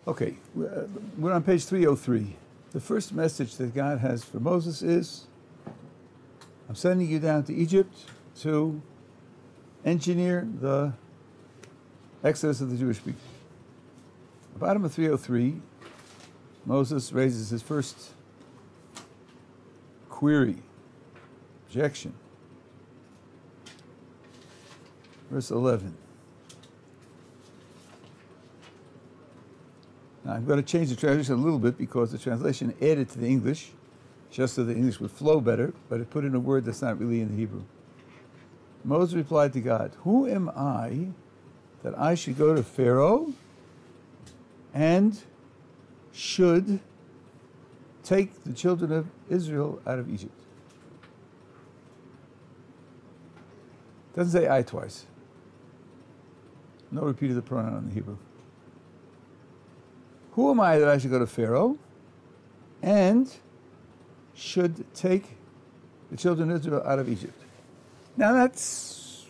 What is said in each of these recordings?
Okay, we're on page 303. The first message that God has for Moses is, I'm sending you down to Egypt to engineer the exodus of the Jewish people. At the bottom of 303, Moses raises his first query, objection. Verse 11. Now, I'm going to change the translation a little bit because the translation added to the English, just so the English would flow better, but it put in a word that's not really in the Hebrew. Moses replied to God, "Who am I that I should go to Pharaoh and should take the children of Israel out of Egypt?" Doesn't say I twice. No repeat of the pronoun in the Hebrew. Who am I that I should go to Pharaoh and should take the children of Israel out of Egypt? Now that's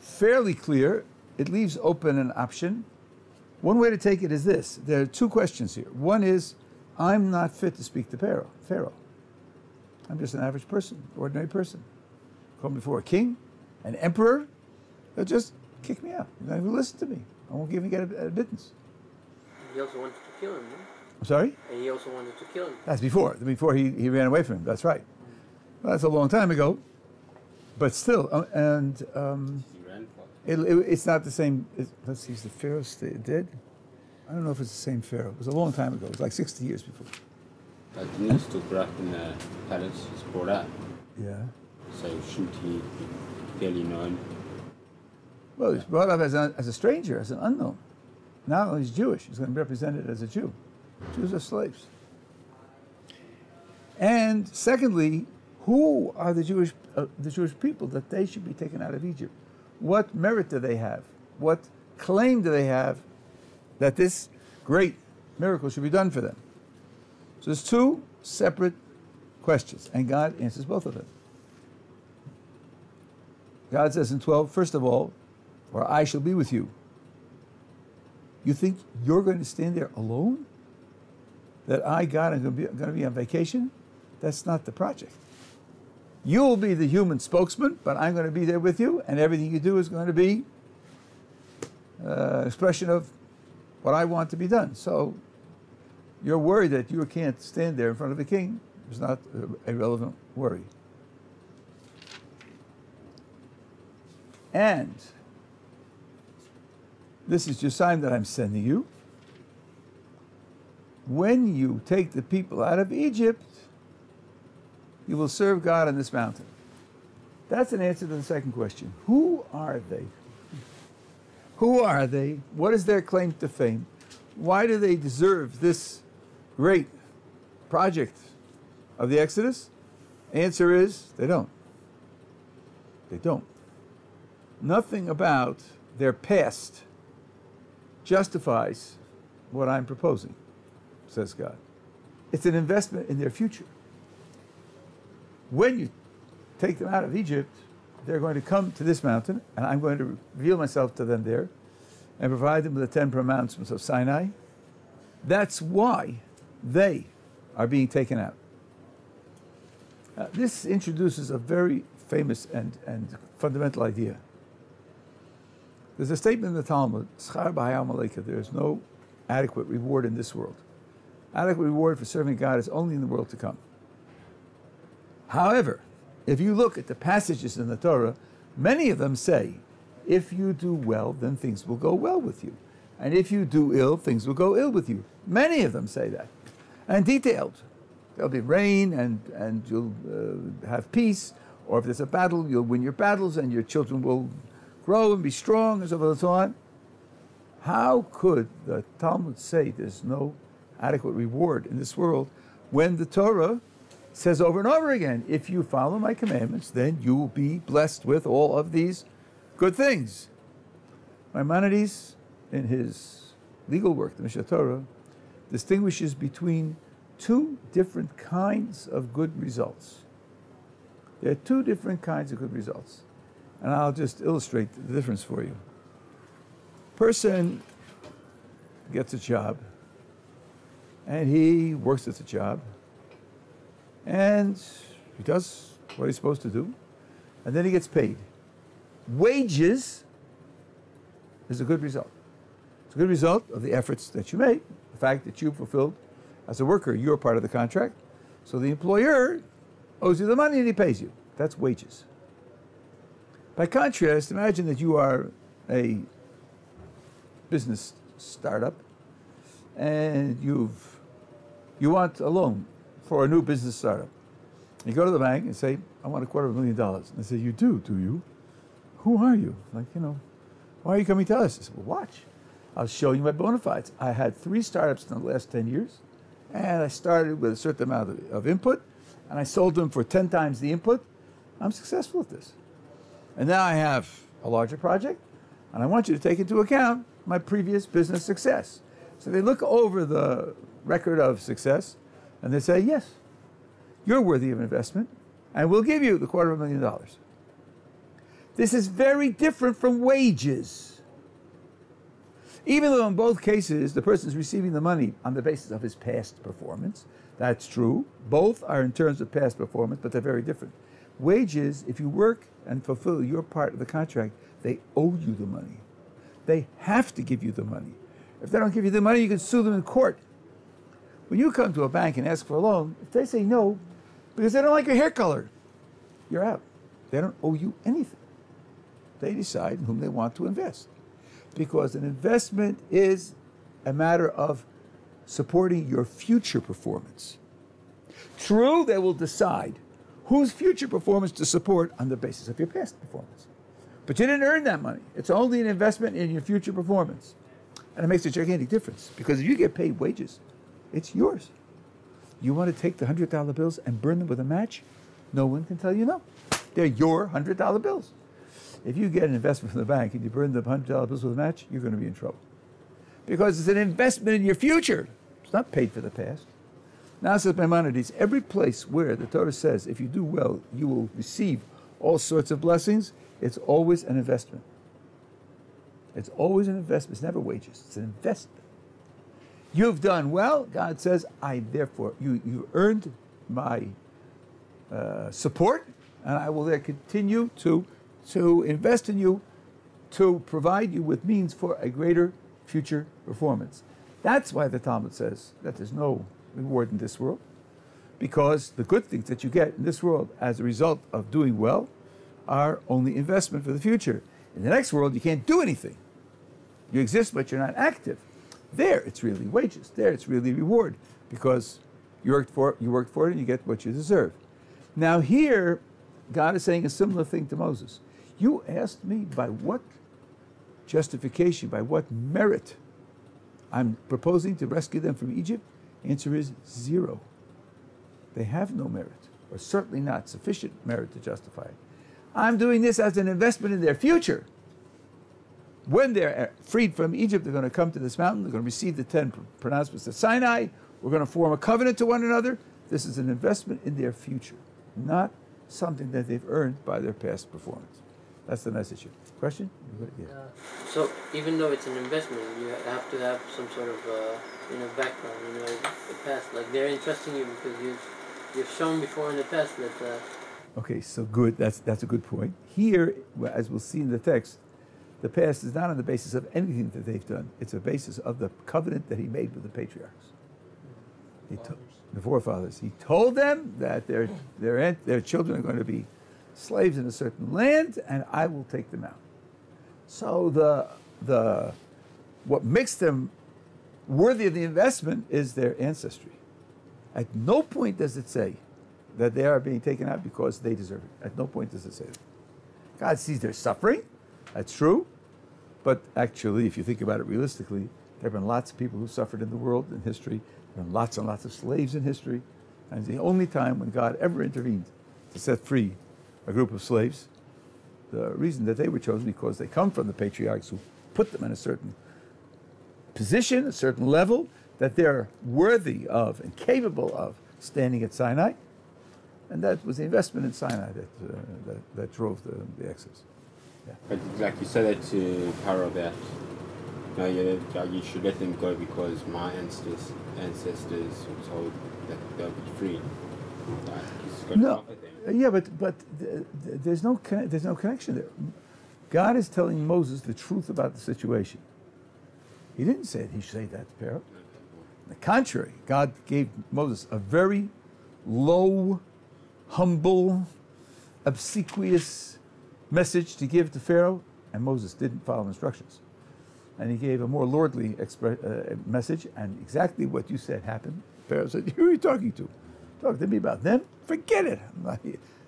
fairly clear. It leaves open an option. One way to take it is this. There are two questions here. One is, I'm not fit to speak to Pharaoh. I'm just an average person, ordinary person. Come before a king, an emperor, they'll just kick me out. They're not even listen to me. I won't even get admittance. He also wanted to kill him, no? I'm sorry? And he also wanted to kill him. That's before he ran away from him. That's right. Well, that's a long time ago. But still, He ran for it. it's not the same. Let's see, is the Pharaoh dead? I don't know if it's the same Pharaoh. It was a long time ago. It was like 60 years before. Didn't he still grow up in the palace? He's brought up. Yeah. So shouldn't he be fairly known? Well, he's brought up as a stranger, as an unknown. Now he's Jewish. He's going to be represented as a Jew. Jews are slaves. And secondly, who are the Jewish people that they should be taken out of Egypt? What merit do they have? What claim do they have that this great miracle should be done for them? So there's two separate questions, and God answers both of them. God says in 12, first of all, or I shall be with you. You think you're going to stand there alone? That I, God, am going to be on vacation? That's not the project. You'll be the human spokesman, but I'm going to be there with you, and everything you do is going to be an expression of what I want to be done. So you're worried that you can't stand there in front of the king. It's not a relevant worry. And this is your sign that I'm sending you. When you take the people out of Egypt, you will serve God on this mountain. That's an answer to the second question. Who are they? Who are they? What is their claim to fame? Why do they deserve this great project of the Exodus? Answer is, they don't. They don't. Nothing about their past justifies what I'm proposing, says God. It's an investment in their future. When you take them out of Egypt, they're going to come to this mountain, and I'm going to reveal myself to them there and provide them with the 10 pronouncements of Sinai. That's why they are being taken out. This introduces a very famous and fundamental idea. There's a statement in the Talmud, Schar b'hayam aleika, there is no adequate reward in this world. Adequate reward for serving God is only in the world to come. However, if you look at the passages in the Torah, many of them say, if you do well, then things will go well with you. And if you do ill, things will go ill with you. Many of them say that. And detailed. There'll be rain and you'll have peace. Or if there's a battle, you'll win your battles and your children will grow and be strong and so forth and so on. How could the Talmud say there's no adequate reward in this world when the Torah says over and over again, if you follow my commandments, then you will be blessed with all of these good things? Maimonides, in his legal work, the Mishneh Torah, distinguishes between two different kinds of good results. There are two different kinds of good results. And I'll just illustrate the difference for you. Person gets a job, and he works at the job, and he does what he's supposed to do, and then he gets paid. Wages is a good result. It's a good result of the efforts that you made, the fact that you fulfilled as a worker, you're part of the contract, so the employer owes you the money and he pays you. That's wages. By contrast, imagine that you are a business startup and you want a loan for a new business startup. You go to the bank and say, I want $250,000. And they say, you do you? Who are you? Like, why are you coming to us? I said, well, watch. I'll show you my bona fides. I had 3 startups in the last 10 years, and I started with a certain amount of input, and I sold them for 10 times the input. I'm successful at this. And now I have a larger project, and I want you to take into account my previous business success. So they look over the record of success, and they say, yes, you're worthy of investment, and we'll give you the $250,000. This is very different from wages. Even though in both cases the person is receiving the money on the basis of his past performance, that's true. Both are in terms of past performance, but they're very different. Wages, if you work and fulfill your part of the contract, they owe you the money. They have to give you the money. If they don't give you the money, you can sue them in court. When you come to a bank and ask for a loan, if they say no, because they don't like your hair color, you're out. They don't owe you anything. They decide in whom they want to invest. Because an investment is a matter of supporting your future performance. True, they will decide whose future performance to support on the basis of your past performance. But you didn't earn that money. It's only an investment in your future performance. And it makes a gigantic difference. Because if you get paid wages, it's yours. You want to take the $100 bills and burn them with a match? No one can tell you no. They're your $100 bills. If you get an investment from the bank and you burn the $100 bills with a match, you're going to be in trouble. Because it's an investment in your future. It's not paid for the past. Now, says Maimonides, every place where the Torah says, if you do well, you will receive all sorts of blessings, it's always an investment. It's always an investment. It's never wages. It's an investment. You've done well. God says, you earned my support, and I will there continue to invest in you, to provide you with means for a greater future performance. That's why the Talmud says that there's no reward in this world, because the good things that you get in this world as a result of doing well are only investment for the future. In the next world, you can't do anything. You exist, but you're not active. There, it's really wages. There, it's really reward, because you worked for it and you get what you deserve. Now here, God is saying a similar thing to Moses. You asked me by what justification, by what merit I'm proposing to rescue them from Egypt. Answer is 0. They have no merit, or certainly not sufficient merit to justify it. I'm doing this as an investment in their future. When they're freed from Egypt, they're going to come to this mountain. They're going to receive the 10 pronouncements of Sinai. We're going to form a covenant to one another. This is an investment in their future, not something that they've earned by their past performance. That's the message here. Question? Yeah. So even though it's an investment, you have to have some sort of background, the past. Like they're entrusting you because you've shown before in the past that. Okay, so good. That's a good point. Here, as we'll see in the text, the past is not on the basis of anything that they've done. It's a basis of the covenant that he made with the patriarchs. The forefathers. He told them that their children are going to be slaves in a certain land, and I will take them out. So what makes them worthy of the investment is their ancestry. At no point does it say that they are being taken out because they deserve it. At no point does it say that. God sees their suffering. That's true. But actually, if you think about it realistically, there have been lots of people who suffered in the world in history. There have been lots and lots of slaves in history. And the only time when God ever intervened to set free a group of slaves, the reason that they were chosen because they come from the patriarchs who put them in a certain position, a certain level, that they're worthy of and capable of standing at Sinai. And that was the investment in Sinai that drove the Exodus. Yeah. But like you said that to Paro that You should let them go because my ancestors were told that they'll be free. He's got No, to offer them. yeah, but there's no connection there. God is telling Moses the truth about the situation. He didn't say he should say that to Pharaoh. On the contrary, God gave Moses a very low, humble, obsequious message to give to Pharaoh, and Moses didn't follow instructions. And he gave a more lordly message, and exactly what you said happened. Pharaoh said, "Who are you talking to? Talking to me about them? Forget it."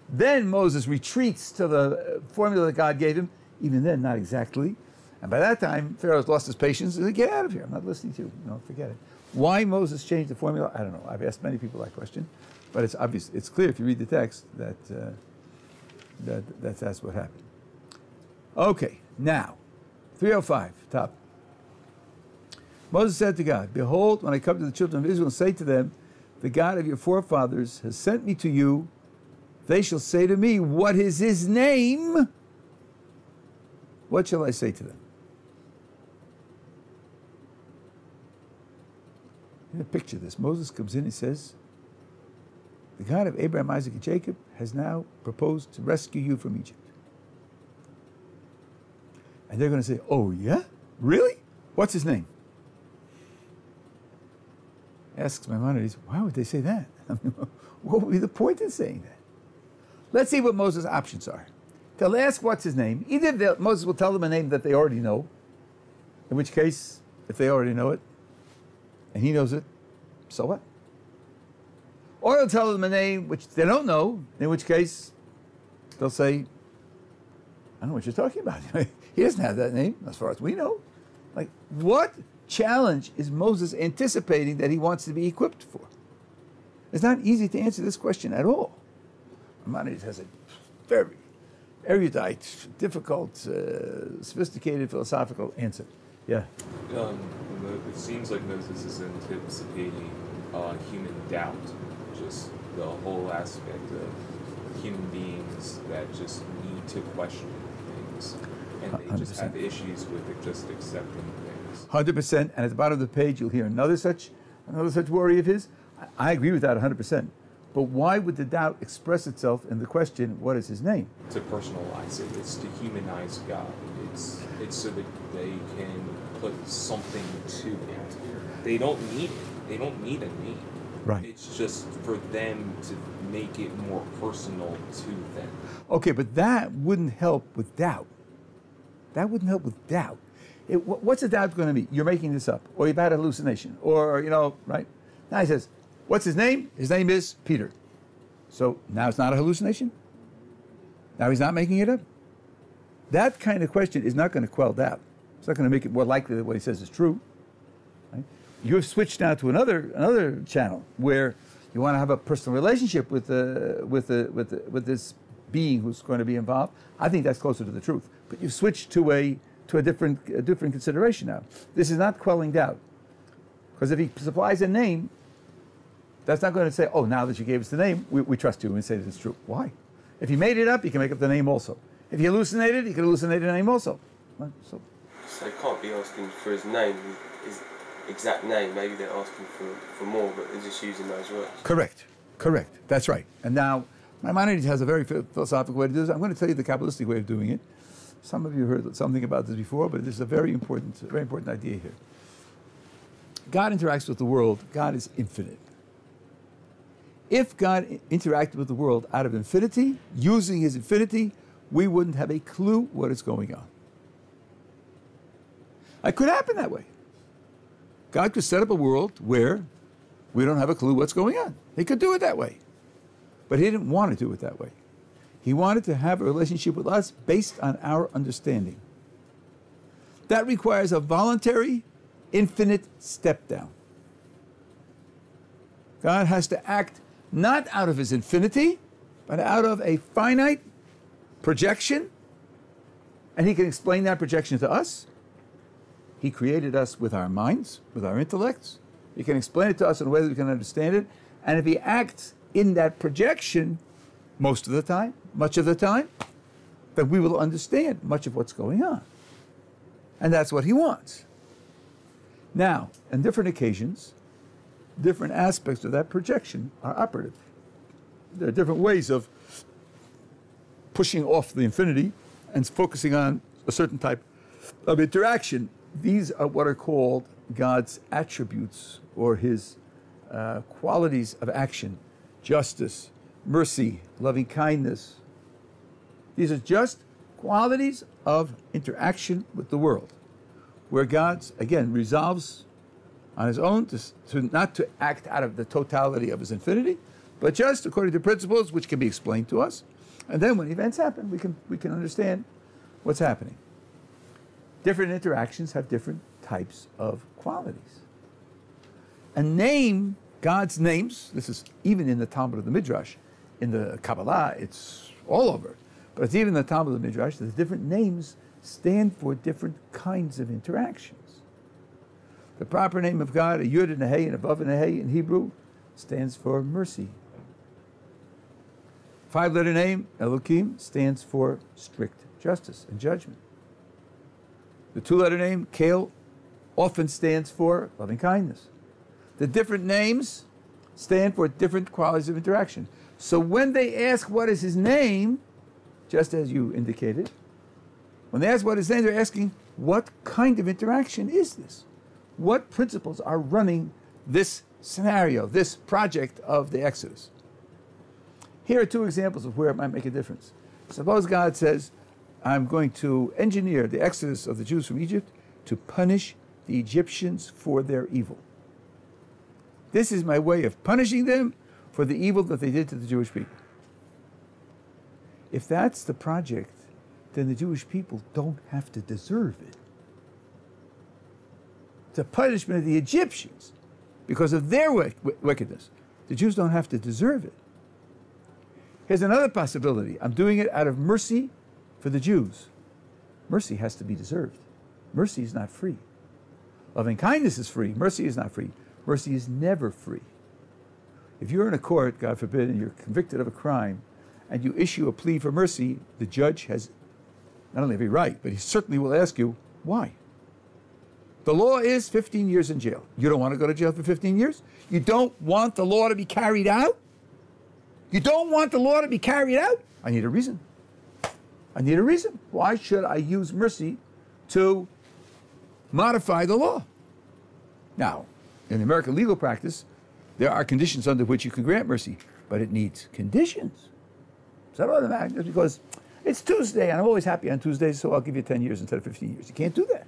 Then Moses retreats to the formula that God gave him. Even then, not exactly. And by that time, Pharaoh's lost his patience and said, "Get out of here. I'm not listening to you. No, forget it." Why Moses changed the formula, I don't know. I've asked many people that question. But it's obvious, it's clear if you read the text that, that's what happened. Okay, now, 305, top. Moses said to God, "Behold, when I come to the children of Israel and say to them, the God of your forefathers has sent me to you, they shall say to me, what is his name? What shall I say to them?" Picture this. Moses comes in and says, "The God of Abraham, Isaac, and Jacob has now proposed to rescue you from Egypt." And they're going to say, "Oh, yeah? Really? What's his name?" Asks Maimonides, why would they say that? I mean, what would be the point in saying that? Let's see what Moses' options are. They'll ask what's his name. Either Moses will tell them a name that they already know, in which case, if they already know it, and he knows it, so what? Or he'll tell them a name which they don't know, in which case they'll say, "I don't know what you're talking about. He doesn't have that name, as far as we know." Like, what challenge is Moses anticipating that he wants to be equipped for? It's not easy to answer this question at all. Maimonides has a very erudite, difficult, sophisticated philosophical answer. Yeah. It seems like Moses is anticipating human doubt, just the whole aspect of human beings that just need to question things, and they 100%. just have issues with it, just accepting things. 100%. And at the bottom of the page, you'll hear another such worry of his. I agree with that 100%. But why would the doubt express itself in the question, what is his name? To personalize it, it's to humanize God. It's so that they can put something to it. They don't need it. They don't need a name. Right. It's just for them to make it more personal to them. Okay, but that wouldn't help with doubt. That wouldn't help with doubt. What's the doubt going to be? You're making this up, or you've had a hallucination, or, right? Now he says, what's his name? His name is Peter. So now it's not a hallucination? Now he's not making it up? That kind of question is not going to quell doubt. It's not going to make it more likely that what he says is true. Right? You've switched now to another channel where you want to have a personal relationship with this being who's going to be involved. I think that's closer to the truth. But you've switched to a different consideration now. This is not quelling doubt, because if he supplies a name, that's not going to say, "Oh, now that you gave us the name, we trust you and say that it's true." Why? If he made it up, he can make up the name also. If he hallucinated, he can hallucinate a name also. So they can't be asking for his name, his exact name. Maybe they're asking for more, but they're just using those words. Correct. That's right. And now, Maimonides has a very philosophical way to do this. I'm going to tell you the Kabbalistic way of doing it. Some of you heard something about this before, but this is a very important idea here. God interacts with the world. God is infinite. If God interacted with the world out of infinity, using his infinity, we wouldn't have a clue what is going on. It could happen that way. God could set up a world where we don't have a clue what's going on. He could do it that way. But he didn't want to do it that way. He wanted to have a relationship with us based on our understanding. That requires a voluntary, infinite step down. God has to act not out of his infinity, but out of a finite projection. And he can explain that projection to us. He created us with our minds, with our intellects. He can explain it to us in a way that we can understand it. And if he acts in that projection, most of the time, much of the time, then we will understand much of what's going on. And that's what he wants. Now, on different occasions, different aspects of that projection are operative. There are different ways of pushing off the infinity and focusing on a certain type of interaction. These are what are called God's attributes, or his qualities of action: justice, mercy, loving kindness. These are just qualities of interaction with the world, where God, again, resolves on his own to not to act out of the totality of his infinity, but just according to principles which can be explained to us. And then when events happen, we can understand what's happening. Different interactions have different types of qualities. A name, God's names, this is even in the Talmud of the Midrash, in the Kabbalah, it's all over, but it's even in the Talmud of the Midrash, the different names stand for different kinds of interactions. The proper name of God, a Yud and a Hey and a Vav and a Hey in Hebrew, stands for mercy. 5-letter name, Elohim, stands for strict justice and judgment. The 2-letter name, Kale, often stands for loving kindness. The different names stand for different qualities of interaction. So when they ask what is his name, just as you indicated, when they ask what his name, they're asking, what kind of interaction is this? What principles are running this scenario, this project of the Exodus? Here are 2 examples of where it might make a difference. Suppose God says, I'm going to engineer the exodus of the Jews from Egypt to punish the Egyptians for their evil. This is my way of punishing them for the evil that they did to the Jewish people. If that's the project, then the Jewish people don't have to deserve it. It's a punishment of the Egyptians because of their wickedness. The Jews don't have to deserve it. Here's another possibility. I'm doing it out of mercy for the Jews. Mercy has to be deserved. Mercy is not free. Loving kindness is free. Mercy is not free. Mercy is never free. If you're in a court, God forbid, and you're convicted of a crime, and you issue a plea for mercy, the judge has not only every right, but he certainly will ask you, why? The law is 15 years in jail. You don't want to go to jail for 15 years? You don't want the law to be carried out? You don't want the law to be carried out? I need a reason. I need a reason. Why should I use mercy to modify the law? Now, in the American legal practice, there are conditions under which you can grant mercy, but it needs conditions. It's not automatic just because it's Tuesday and I'm always happy on Tuesdays, so I'll give you 10 years instead of 15 years. You can't do that.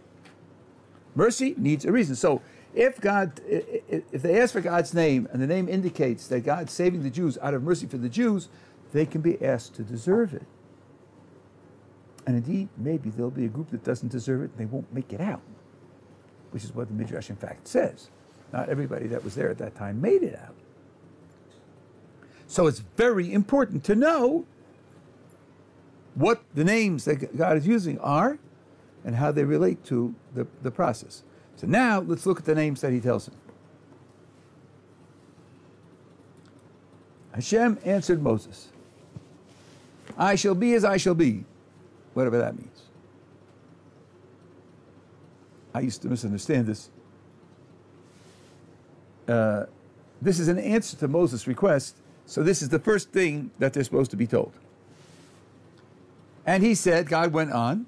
Mercy needs a reason. So if they ask for God's name and the name indicates that God's saving the Jews out of mercy for the Jews, they can be asked to deserve it. And indeed, maybe there'll be a group that doesn't deserve it and they won't make it out, which is what the Midrash in fact says. Not everybody that was there at that time made it out. So it's very important to know what the names that God is using are and how they relate to the process. So now let's look at the names that he tells him. Hashem answered Moses, I shall be as I shall be, whatever that means. I used to misunderstand this. This is an answer to Moses' request, so this is the first thing that they're supposed to be told. And he said, God went on,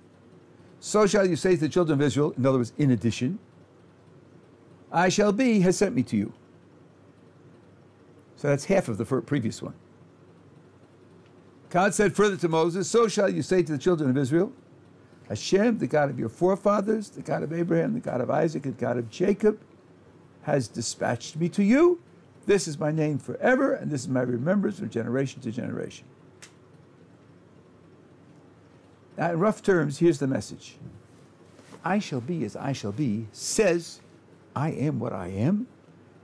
so shall you say to the children of Israel, in other words, in addition, I shall be has sent me to you. So that's half of the previous one. God said further to Moses, so shall you say to the children of Israel, Hashem, the God of your forefathers, the God of Abraham, the God of Isaac, and the God of Jacob, has dispatched me to you. This is my name forever, and this is my remembrance from generation to generation. Now, in rough terms, here's the message. I shall be as I shall be says, I am what I am,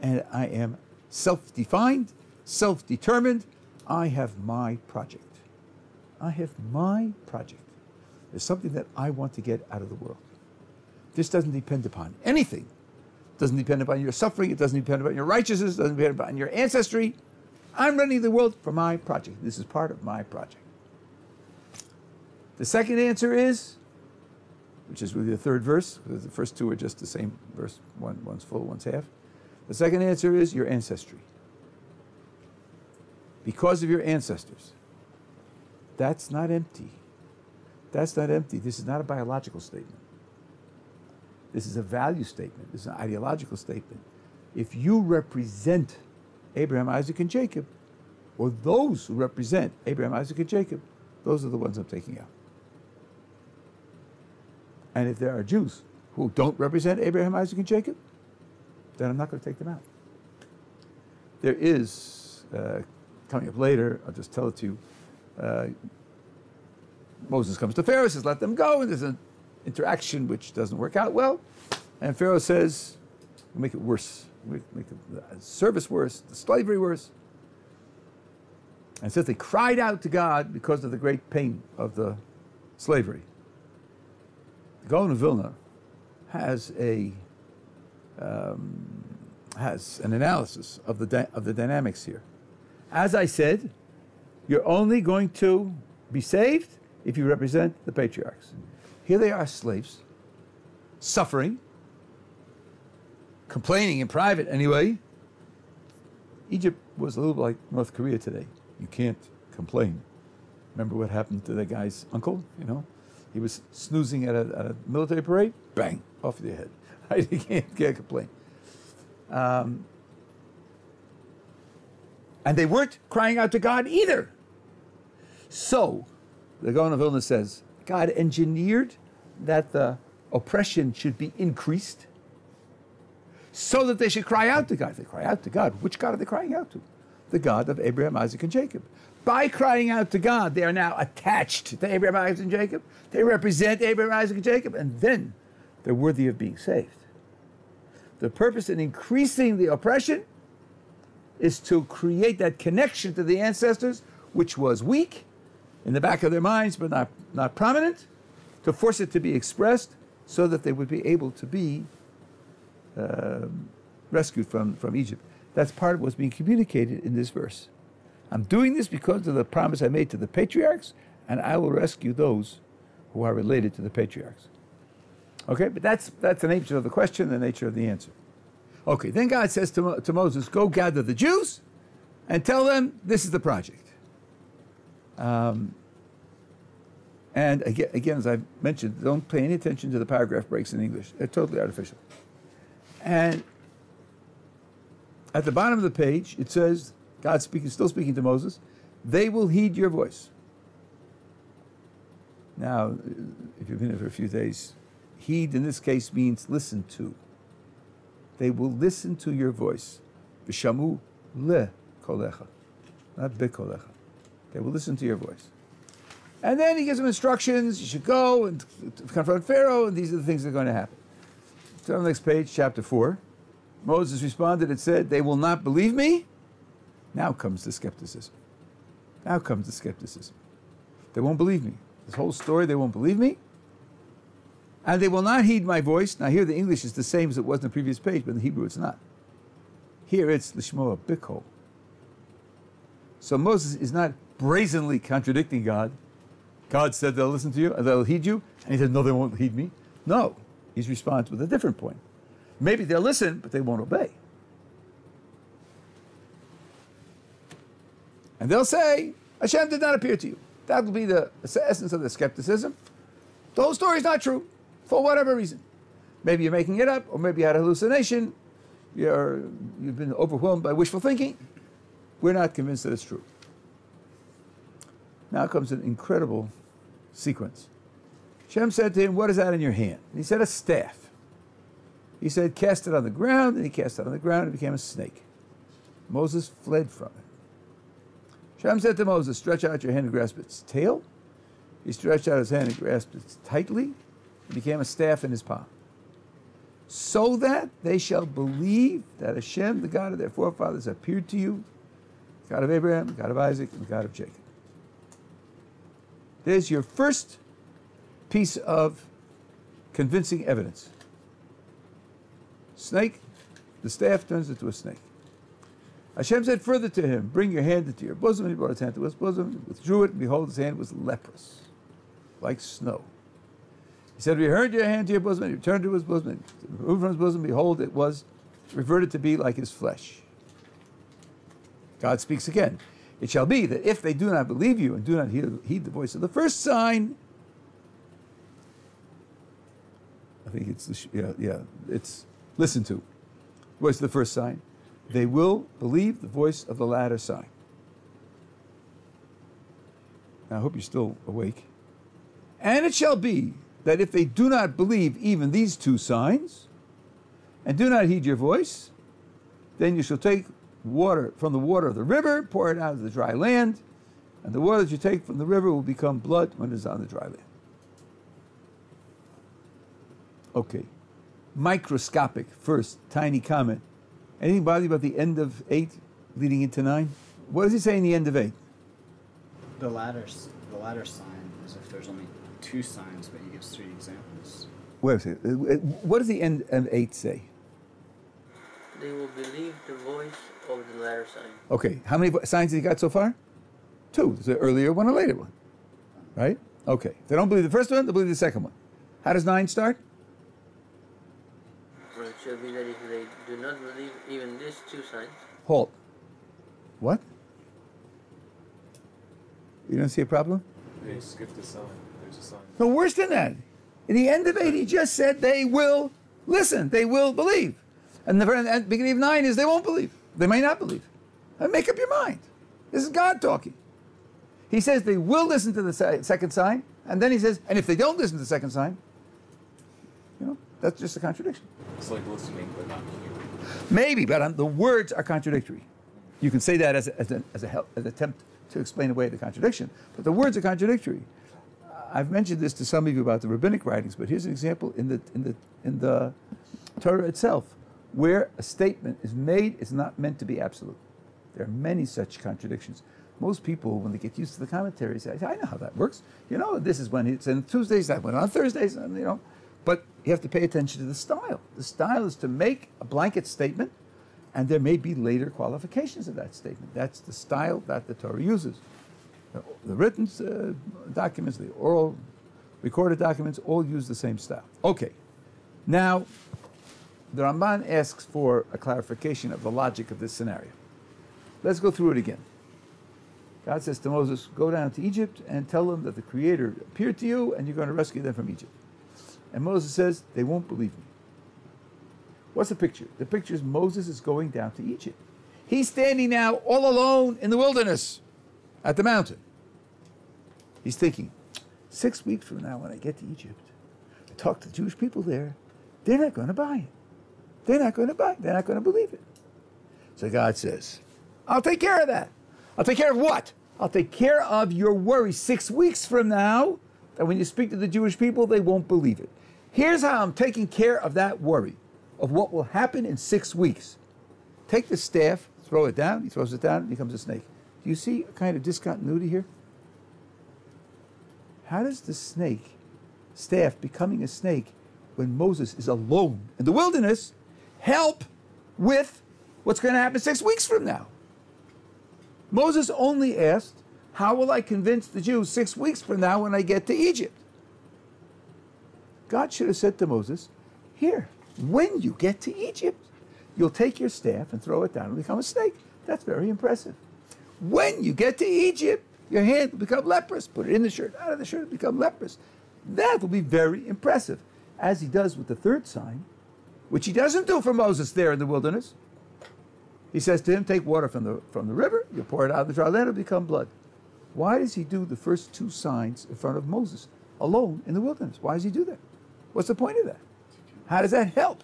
and I am self-defined, self-determined. I have my project. I have my project. There's something that I want to get out of the world. This doesn't depend upon anything. It doesn't depend upon your suffering. It doesn't depend upon your righteousness. It doesn't depend upon your ancestry. I'm running the world for my project. This is part of my project. The second answer is, which is really the third verse, because the first two are just the same verse, one's full, one's half. The second answer is your ancestry. Because of your ancestors. That's not empty. That's not empty. This is not a biological statement. This is a value statement. This is an ideological statement. If you represent Abraham, Isaac, and Jacob, or those who represent Abraham, Isaac, and Jacob, those are the ones I'm taking out. And if there are Jews who don't represent Abraham, Isaac, and Jacob, then I'm not going to take them out. There is, coming up later, I'll just tell it to you, Moses comes to Pharaoh, says, let them go, and there's an interaction which doesn't work out well, and Pharaoh says, we'll make it worse. We'll make the service worse, the slavery worse. And it says they cried out to God because of the great pain of the slavery. The Gaon of Vilna has an analysis of the dynamics here. As I said, you're only going to be saved if you represent the patriarchs. Here they are, slaves, suffering, complaining in private anyway. Egypt was a little like North Korea today. You can't complain. Remember what happened to that guy's uncle? You know, he was snoozing at a military parade. Bang, off your head. You can't complain. And they weren't crying out to God either. So, the Gaon of Vilna says, God engineered that the oppression should be increased so that they should cry out to God. They cry out to God. Which God are they crying out to? The God of Abraham, Isaac, and Jacob. By crying out to God, they are now attached to Abraham, Isaac, and Jacob. They represent Abraham, Isaac, and Jacob, and then they're worthy of being saved. The purpose in increasing the oppression is to create that connection to the ancestors, which was weak, in the back of their minds, but not prominent, to force it to be expressed so that they would be able to be rescued from Egypt. That's part of what's being communicated in this verse. I'm doing this because of the promise I made to the patriarchs, and I will rescue those who are related to the patriarchs. Okay, but that's the nature of the question, the nature of the answer. Okay, then God says to Moses, go gather the Jews and tell them this is the project. And again, as I mentioned, don't pay any attention to the paragraph breaks in English. They're totally artificial. And at the bottom of the page, it says, God still speaking to Moses, they will heed your voice. Now, if you've been here for a few days, heed in this case means listen to. They will listen to your voice. V'shamu le kolecha, not be kolecha. They will listen to your voice. And then he gives them instructions. You should go and confront Pharaoh, and these are the things that are going to happen. So on the next page, chapter 4. Moses responded and said, they will not believe me. Now comes the skepticism. Now comes the skepticism. They won't believe me. This whole story, they won't believe me. And they will not heed my voice. Now here the English is the same as it was in the previous page, but in the Hebrew it's not. Here it's l'shmoa bikol. So Moses is not brazenly contradicting God. God said they'll listen to you, and they'll heed you. And he said, no, they won't heed me. No, he responds with a different point. Maybe they'll listen, but they won't obey. And they'll say, Hashem did not appear to you. That will be the essence of the skepticism. The whole story is not true, for whatever reason. Maybe you're making it up, or maybe you had a hallucination. You've been overwhelmed by wishful thinking. We're not convinced that it's true. Now comes an incredible sequence. Hashem said to him, what is that in your hand? And he said, a staff. He said, cast it on the ground, and he cast it on the ground, and it became a snake. Moses fled from it. Hashem said to Moses, stretch out your hand and grasp its tail. He stretched out his hand and grasped it tightly. It became a staff in his palm. So that they shall believe that Hashem, the God of their forefathers, appeared to you, the God of Abraham, the God of Isaac, and the God of Jacob. There's your first piece of convincing evidence. Snake, the staff turns into a snake. Hashem said further to him, bring your hand into your bosom. And he brought his hand to his bosom, withdrew it, and behold, his hand was leprous, like snow. He said, return your hand to your bosom, and he returned to his bosom, and removed from his bosom, behold, it was reverted to be like his flesh. God speaks again. It shall be that if they do not believe you and do not heed the voice of the first sign, I think it's, it's listen to. Voice of the first sign. They will believe the voice of the latter sign. Now, I hope you're still awake. And it shall be that if they do not believe even these two signs, and do not heed your voice, then you shall take water from the water of the river, pour it out of the dry land, and the water that you take from the river will become blood when it is on the dry land. Okay. Microscopic, first, tiny comment. Anything bother you about the end of 8 leading into 9? What does he say in the end of 8? The latter sign is if there's only 2 signs, but he gives 3 examples. Wait a second. What does the end of 8 say? They will believe the voice of the latter sign. Okay. How many signs has he got so far? 2. There's an earlier one, a later one. Right? Okay. If they don't believe the first one, they believe the second one. How does 9 start? Well, it shall be that if they do not believe even these 2 signs. Halt. What? You don't see a problem? They skipped a sign. There's a sign. No, worse than that. In the end of 8, he just said they will listen. They will believe. And the beginning of 9 is they won't believe. They may not believe. Make up your mind. This is God talking. He says they will listen to the second sign, and then he says, and if they don't listen to the second sign, that's just a contradiction. It's like listening but not hearing. Maybe, but the words are contradictory. You can say that as an attempt to explain away the contradiction, but the words are contradictory. I've mentioned this to some of you about the rabbinic writings, but here's an example in the Torah itself, where a statement is made, it's not meant to be absolute. There are many such contradictions. Most people, when they get used to the commentary, say, I know how that works. This is when it's on Tuesdays, that went on Thursdays, and, But you have to pay attention to the style. The style is to make a blanket statement, and there may be later qualifications of that statement. That's the style that the Torah uses. The written documents, the oral recorded documents, all use the same style. Okay. Now, the Ramban asks for a clarification of the logic of this scenario. Let's go through it again. God says to Moses, go down to Egypt and tell them that the Creator appeared to you and you're going to rescue them from Egypt. And Moses says, they won't believe me. What's the picture? The picture is Moses is going down to Egypt. He's standing now all alone in the wilderness at the mountain. He's thinking, 6 weeks from now when I get to Egypt, I talk to the Jewish people there, they're not going to buy it. They're not going to buy it. They're not going to believe it. So God says, I'll take care of that. I'll take care of what? I'll take care of your worry 6 weeks from now, that when you speak to the Jewish people, they won't believe it. Here's how I'm taking care of that worry, of what will happen in 6 weeks. Take the staff, throw it down, he throws it down, it becomes a snake. Do you see a kind of discontinuity here? How does the staff becoming a snake, when Moses is alone in the wilderness, help with what's going to happen 6 weeks from now? Moses only asked, how will I convince the Jews 6 weeks from now when I get to Egypt? God should have said to Moses, here, when you get to Egypt, you'll take your staff and throw it down and become a snake. That's very impressive. When you get to Egypt, your hand will become leprous. Put it in the shirt, out of the shirt, become leprous. That will be very impressive, as he does with the third sign, which he doesn't do for Moses there in the wilderness. He says to him, take water from the river, you pour it out of the dry land, it'll become blood. Why does he do the first 2 signs in front of Moses, alone in the wilderness? Why does he do that? What's the point of that? How does that help?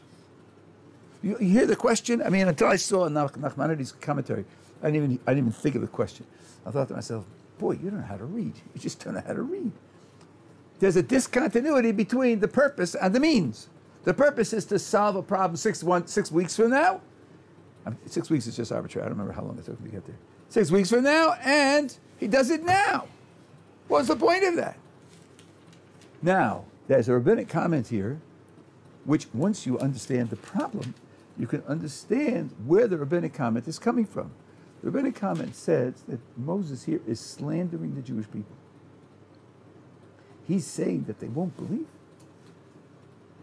You hear the question? I mean, until I saw Nachmanides' commentary, I didn't even think of the question. I thought to myself, boy, you don't know how to read. You just don't know how to read. There's a discontinuity between the purpose and the means. The purpose is to solve a problem 6 weeks from now. 6 weeks is just arbitrary. I don't remember how long it took me to get there. 6 weeks from now, and he does it now. What's the point of that? Now, there's a rabbinic comment here, which once you understand the problem, you can understand where the rabbinic comment is coming from. The rabbinic comment says that Moses here is slandering the Jewish people. He's saying that they won't believe.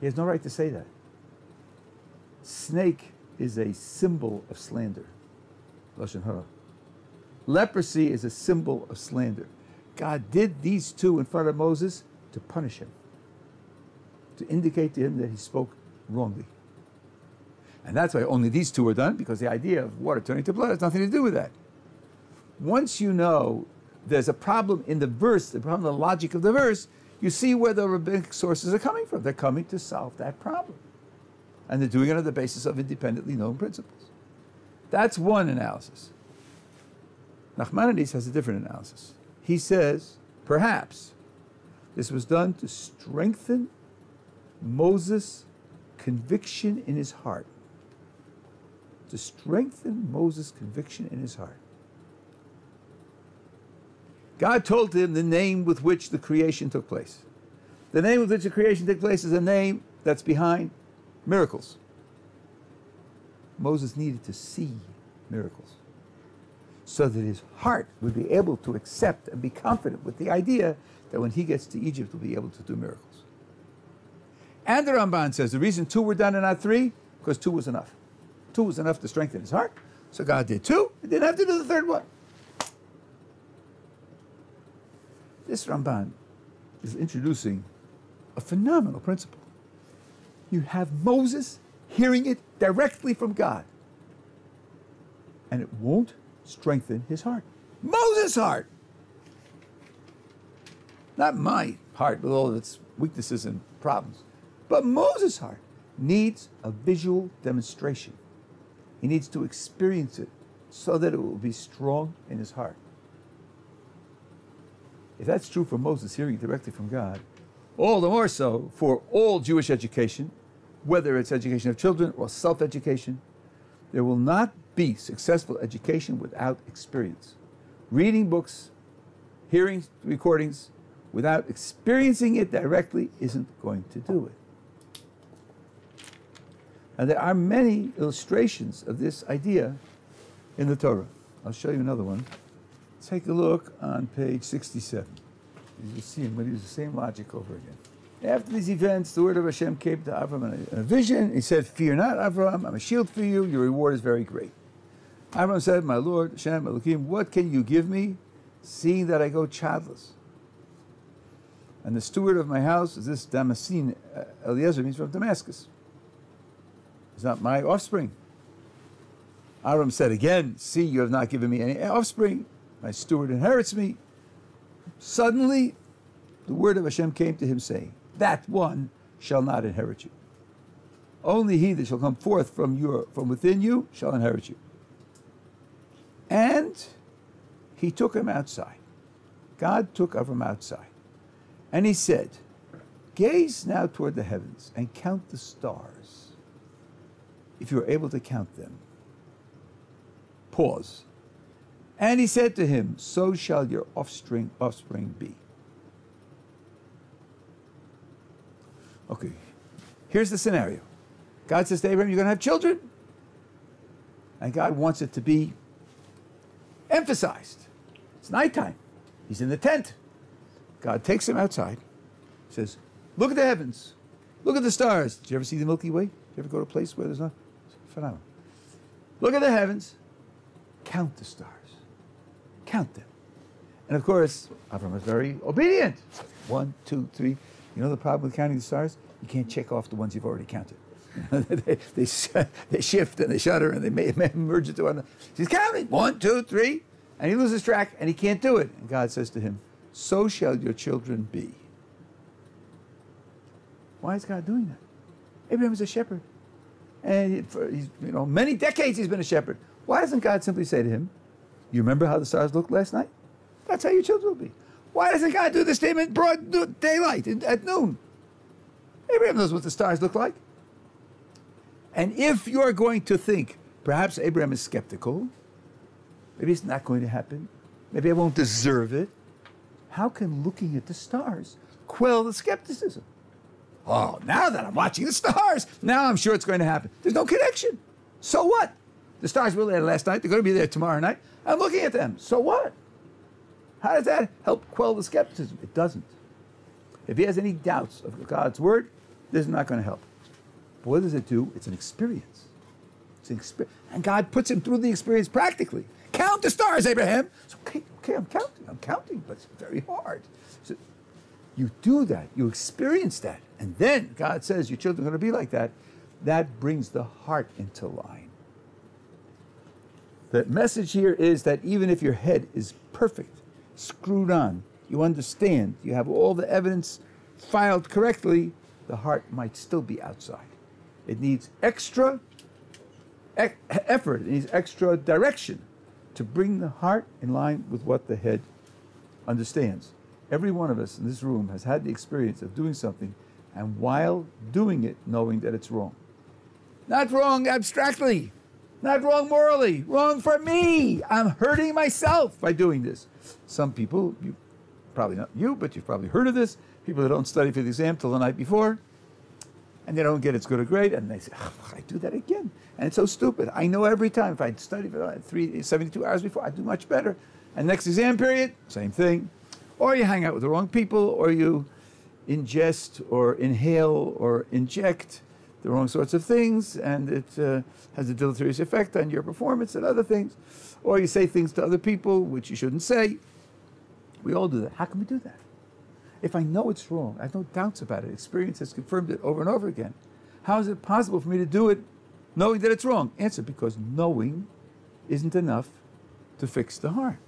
He has no right to say that. Snake is a symbol of slander. Lashon hara. Leprosy is a symbol of slander. God did these two in front of Moses to punish him, to indicate to him that he spoke wrongly. And that's why only these two were done, because the idea of water turning to blood has nothing to do with that. Once you know there's a problem in the verse, the problem, the logic of the verse, you see where the rabbinic sources are coming from. They're coming to solve that problem. And they're doing it on the basis of independently known principles. That's one analysis. Nachmanides has a different analysis. He says, perhaps, this was done to strengthen Moses' conviction in his heart. To strengthen Moses' conviction in his heart. God told him the name with which the creation took place. The name with which the creation took place is a name that's behind miracles. Moses needed to see miracles so that his heart would be able to accept and be confident with the idea that when he gets to Egypt, he'll be able to do miracles. And the Ramban says the reason two were done and not three, because two was enough. Two was enough to strengthen his heart, so God did two, and didn't have to do the third one. This Ramban is introducing a phenomenal principle. You have Moses hearing it directly from God, and it won't strengthen his heart. Moses' heart! Not my heart with all of its weaknesses and problems, but Moses' heart needs a visual demonstration. He needs to experience it so that it will be strong in his heart. If that's true for Moses hearing it directly from God, all the more so for all Jewish education, whether it's education of children or self-education, there will not be successful education without experience. Reading books, hearing recordings, without experiencing it directly isn't going to do it. And there are many illustrations of this idea in the Torah. I'll show you another one. Take a look on page 67. You'll see I'm going to use the same logic over again. After these events, the word of Hashem came to Avram in a vision. He said, "Fear not, Avram, I'm a shield for you. Your reward is very great." Avram said, "My Lord, Hashem, Elohim, what can you give me, seeing that I go childless? And the steward of my house is this Damascene, Eliezer means from Damascus. He's not my offspring." Avram said again, "See, you have not given me any offspring. My steward inherits me." Suddenly, the word of Hashem came to him, saying, "That one shall not inherit you. Only he that shall come forth from within you shall inherit you." And he took him outside. God took Avram outside. And he said, "Gaze now toward the heavens and count the stars, if you are able to count them." Pause. And he said to him, "So shall your offspring be." Okay, here's the scenario. God says to Abraham, "You're going to have children." And God wants it to be emphasized. It's nighttime. He's in the tent. God takes him outside, says, "Look at the heavens. Look at the stars." Did you ever see the Milky Way? Did you ever go to a place where there's not? It's phenomenal. Look at the heavens. Count the stars. Count them. And of course, Avram was very obedient. 1, 2, 3. You know the problem with counting the stars? You can't check off the ones you've already counted. they shift and they shudder and they merge into one. He's counting 1, 2, 3, and he loses track and he can't do it. And God says to him, "So shall your children be." Why is God doing that? Abraham is a shepherd, and many decades he's been a shepherd. Why doesn't God simply say to him, "You remember how the stars looked last night? That's how your children will be." Why doesn't God do this to him in broad daylight at noon? Abraham knows what the stars look like. And if you're going to think, perhaps Abraham is skeptical, maybe it's not going to happen, maybe I won't deserve it, how can looking at the stars quell the skepticism? Oh, now that I'm watching the stars, now I'm sure it's going to happen. There's no connection. So what? The stars were there last night. They're going to be there tomorrow night. I'm looking at them. So what? How does that help quell the skepticism? It doesn't. If he has any doubts of God's word, This is not going to help. But what does it do? It's an experience. It's an experience. And God puts him through the experience practically. Count the stars, Abraham. So, okay, I'm counting, but it's very hard. So you do that. You experience that. And then God says your children are going to be like that. That brings the heart into line. The message here is that even if your head is perfect, screwed on, you understand, you have all the evidence filed correctly, the heart might still be outside. It needs extra effort, it needs extra direction to bring the heart in line with what the head understands. Every one of us in this room has had the experience of doing something and while doing it, knowing that it's wrong. Not wrong abstractly, not wrong morally, wrong for me. I'm hurting myself by doing this. Some people, you probably not you, but you've probably heard of this, people that don't study for the exam till the night before, and they don't get as good a grade, and they say, oh, I do that again. And it's so stupid. I know every time if I'd study for 72 hours before, I'd do much better. And next exam period, same thing. Or you hang out with the wrong people, or you ingest or inhale or inject the wrong sorts of things, and it has a deleterious effect on your performance and other things. Or you say things to other people which you shouldn't say. We all do that. How can we do that? If I know it's wrong, I have no doubts about it. Experience has confirmed it over and over again. How is it possible for me to do it knowing that it's wrong? Answer, because knowing isn't enough to fix the heart.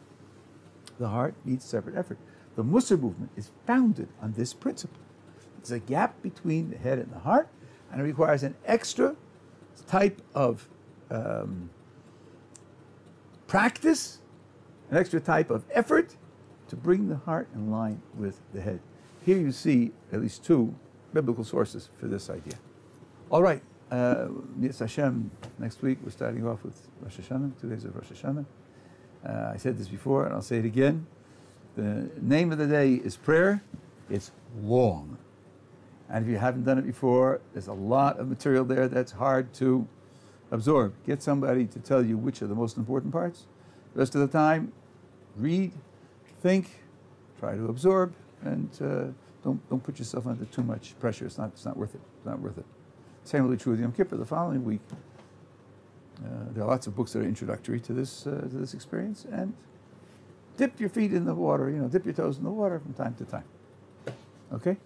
The heart needs separate effort. The Musar movement is founded on this principle. It's a gap between the head and the heart, and it requires an extra type of practice, an extra type of effort to bring the heart in line with the head. Here you see at least two biblical sources for this idea. All right, Mitzvah Hashem, next week we're starting off with Rosh Hashanah, 2 days of Rosh Hashanah. I said this before and I'll say it again. The name of the day is prayer. It's long. And if you haven't done it before, there's a lot of material there that's hard to absorb. Get somebody to tell you which are the most important parts. The rest of the time, read, think, try to absorb, and don't put yourself under too much pressure. It's not worth it. It's not worth it. Same will be true with Yom Kippur. The following week, there are lots of books that are introductory to this experience, and dip your feet in the water. Dip your toes in the water from time to time. Okay.